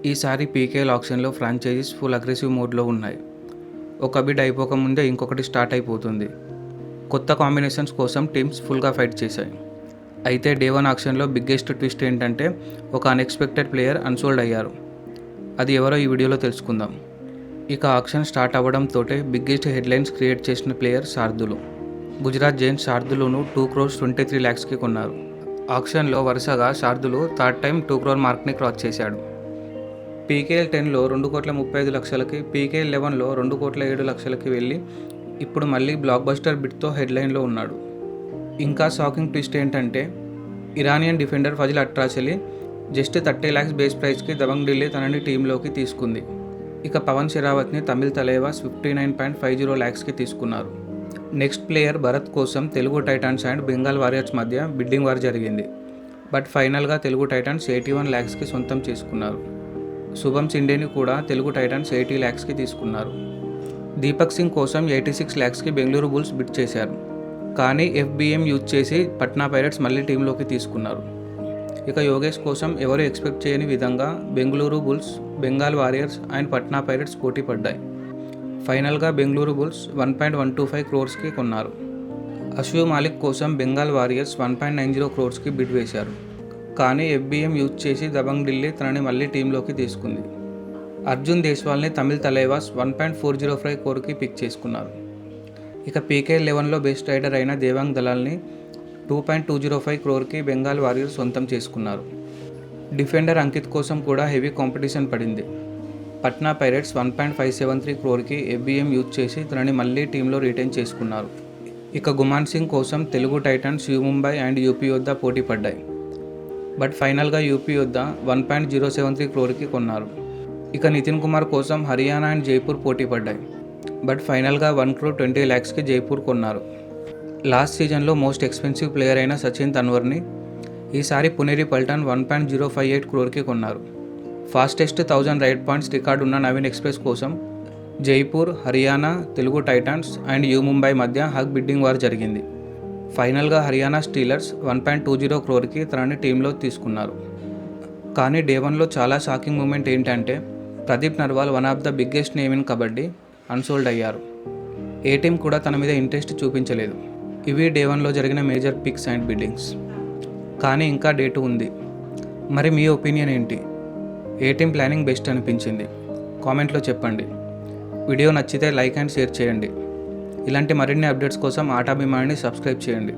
ఈసారి PKL ఆక్షన్లో franchises full aggressive మోడ్లో ఉన్నాయి. ఒక బిడ్ అయిపోకముందే ఇంకొకటి స్టార్ట్ అయిపోతుంది. కొత్త కాంబినేషన్స్ కోసం టీమ్స్ ఫుల్గా ఫైట్ చేశాయి. అయితే డే 1 ఆక్షన్లో బిగ్గెస్ట్ ట్విస్ట్ ఏంటంటే ఒక అన్ఎక్స్పెక్టెడ్ ప్లేయర్ అన్సోల్డ్ అయ్యారు. అది ఎవరో ఈ వీడియోలో తెలుసుకుందాం. ఇక ఆక్షన్ స్టార్ట్ అవ్వడంతోటే బిగ్గెస్ట్ హెడ్లైన్స్ క్రియేట్ చేసిన ప్లేయర్ శార్దుల్. గుజరాత్ జైంట్స్ శార్దుల్ను 2,23 lakhsకి కొన్నారు. ఆక్షన్లో వరుసగా శార్దుల్ థర్డ్ టైం 2 crore మార్క్ని క్రాస్ చేశాడు. పీకేఎల్ 10లో 2,35,00,000కి, పీకేఎల్ 11లో 2,07,00,000కి వెళ్ళి ఇప్పుడు మళ్ళీ బ్లాక్ బస్టర్ బిట్తో హెడ్లైన్లో ఉన్నాడు. ఇంకా షాకింగ్ ట్విస్ట్ ఏంటంటే Iranian defender Fazel Atrachali just 30 lakhs base ప్రైస్కి దబంగ్ ఢిల్లీ తనని టీంలోకి తీసుకుంది. ఇక పవన్ షెరావత్ని తమిళ్ తలైవాస్ 59.50 lakhsకి తీసుకున్నారు. నెక్స్ట్ ప్లేయర్ భరత్ కోసం Telugu Titans and Bengal warriors మధ్య బిడ్డింగ్ వార్ జరిగింది. బట్ ఫైనల్గా తెలుగు టైటాన్స్ 81 lakhsకి సొంతం చేసుకున్నారు. శుభం సిండేని కూడా తెలుగు టైటాన్స్ 80 lakhsకి తీసుకున్నారు. దీపక్ సింగ్ కోసం 86 lakhsకి బెంగళూరు బుల్స్ బిడ్ చేశారు. కానీ ఎఫ్బిఎం యూజ్ చేసి పట్నా పైరట్స్ మళ్ళీ టీంలోకి తీసుకున్నారు. ఇక యోగేష్ కోసం ఎవరు ఎక్స్పెక్ట్ చేయని విధంగా Bengaluru bulls, Bengal warriors and Patna pirates పోటీ పడ్డాయి. ఫైనల్గా బెంగళూరు బుల్స్ 1.125 crores కొన్నారు. అషు మాలిక్ కోసం బెంగాల్ వారియర్స్ 1.90 crores బిడ్ వేశారు. కానీ ఎఫ్బిఎం యూజ్ చేసి దబంగ్ ఢిల్లీ తనని మళ్ళీ టీంలోకి తీసుకుంది. అర్జున్ దేశ్వాల్ని తమిళ్ తలైవాస్ 1.405 crore పిక్ చేసుకున్నారు. ఇక పీకేఎల్ 11లో బెస్ట్ రైడర్ అయిన దేవాంగ్ దలాల్ని 2.205 crore బెంగాల్ వారియర్స్ సొంతం చేసుకున్నారు. డిఫెండర్ అంకిత్ కోసం కూడా హెవీ కాంపిటీషన్ పడింది. Patna pirates 1.573 crore FBM use చేసి తనని మళ్ళీ టీంలో రిటైన్ చేసుకున్నారు. ఇక గుమాన్ సింగ్ కోసం Telugu titans, U Mumbai and UP Yoddha పోటీ పడ్డాయి. బట్ ఫైనల్గా యూపీ యోద్ధా 1.073 crore కొన్నారు. ఇక నితిన్ కుమార్ కోసం హర్యానా అండ్ జైపూర్ పోటీ పడ్డాయి. బట్ ఫైనల్గా 1.20 lakhsకి జైపూర్ కొన్నారు. లాస్ట్ సీజన్లో మోస్ట్ ఎక్స్పెన్సివ్ ప్లేయర్ అయిన సచిన్ తన్వర్ని ఈసారి పునేరి పల్టన్ 1.058 crore కొన్నారు. ఫాస్టెస్ట్ 1000 రైడ్ పాయింట్స్ రికార్డు ఉన్న నవీన్ ఎక్స్ప్రెస్ కోసం Jaipur, Haryana, Telugu Titans and you Mumbai మధ్య హగ్ బిడ్డింగ్ వార్ జరిగింది. ఫైనల్గా హర్యానా స్టీలర్స్ 1.20 crore తనని టీంలో తీసుకున్నారు. కానీ డే 1లో చాలా షాకింగ్ మూమెంట్ ఏంటంటే Pradeep Narwal, one of the biggest name in kabaddi, unsold అయ్యారు. ఏ టీం కూడా తన మీద ఇంట్రెస్ట్ చూపించలేదు. ఇవి డే 1లో జరిగిన మేజర్ పిక్స్ అండ్ బిడ్డింగ్స్. కానీ ఇంకా డే 2 ఉంది. మరి మీ ఒపీనియన్ ఏంటి? ఏ టీం ప్లానింగ్ బెస్ట్ అనిపించింది? కామెంట్లో చెప్పండి. వీడియో నచ్చితే లైక్ అండ్ షేర్ చేయండి. ఇలాంటి మరిన్ని అప్డేట్స్ కోసం ఆటాభిమానిని సబ్స్క్రైబ్ చేయండి.